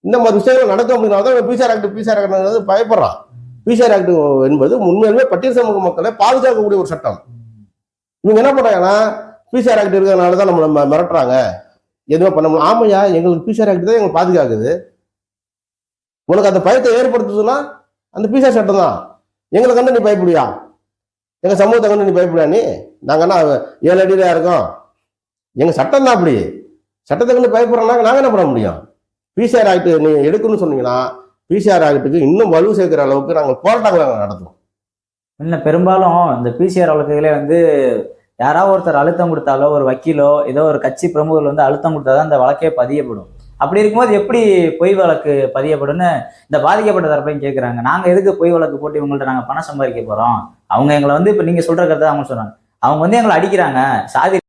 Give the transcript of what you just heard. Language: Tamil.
இந்த மாதிரி விஷயங்கள் நடக்கும் அப்படின்னால்தான் பிசிஆர் ஆக்ட் பயப்படுறான். பிசிஆர் ஆக்ட் என்பது உண்மையிலுமே பட்டியல் சமூக மக்களை பாதுகாக்கக்கூடிய ஒரு சட்டம். இவங்க என்ன பண்றாங்கன்னா பிசிஆர் ஆக்ட் இருக்கிறதுனால தான் நம்ம மிரட்டுறாங்க, எதுவுமே பண்ண முடியும். ஆமையா, எங்களுக்கு பிசிஆர் ஆக்ட் தான் எங்களுக்கு பாதுகாக்குது. உனக்கு அந்த பயத்தை ஏற்படுத்துதுன்னா அந்த பிசிஆர் சட்டம் தான். எங்களை கண்டு நீ பயப்படுவியா? எங்க சமூகத்தை கண்டு நீ பயப்படுவியா? நாங்கன்னா 7 அடியில இருக்கோம், எங்க சட்டம் தான் அப்படி. சட்டத்தை கண்டு பயப்படுறோம்னா நாங்க என்ன பண்ண முடியும்? பிசிஆர் ஆக்ட் நீ எடுக்கணும்னு சொன்னீங்கன்னா பிசிஆர் ஆக்டுக்கு இன்னும் வலு சேர்க்கிற அளவுக்கு நாங்கள் போராட்டங்களை நடத்துவோம். இல்லை, பெரும்பாலும் இந்த பிசிஆர் வழக்குகளே யாராவது ஒருத்தர் அழுத்தம் கொடுத்தாலோ, ஒரு வக்கீலோ ஏதோ ஒரு கட்சி பிரமுகர்கள் அழுத்தம் கொடுத்தாதான் அந்த வழக்கே பதியப்படும். அப்படி இருக்கும்போது எப்படி பொய் வழக்கு பதியப்படும்னு இந்த பாதிக்கப்பட்ட தரப்பையும் கேட்குறாங்க. நாங்கள் எதுக்கு பொய் வழக்கு போட்டு இவங்கள்ட்ட நாங்கள் பணம் சம்பாதிக்க போகிறோம்? அவங்க எங்களை இப்போ நீங்கள் சொல்கிற கருத்தை அவங்க சொன்னாங்க. அவங்க எங்களை அடிக்கிறாங்க, சாதி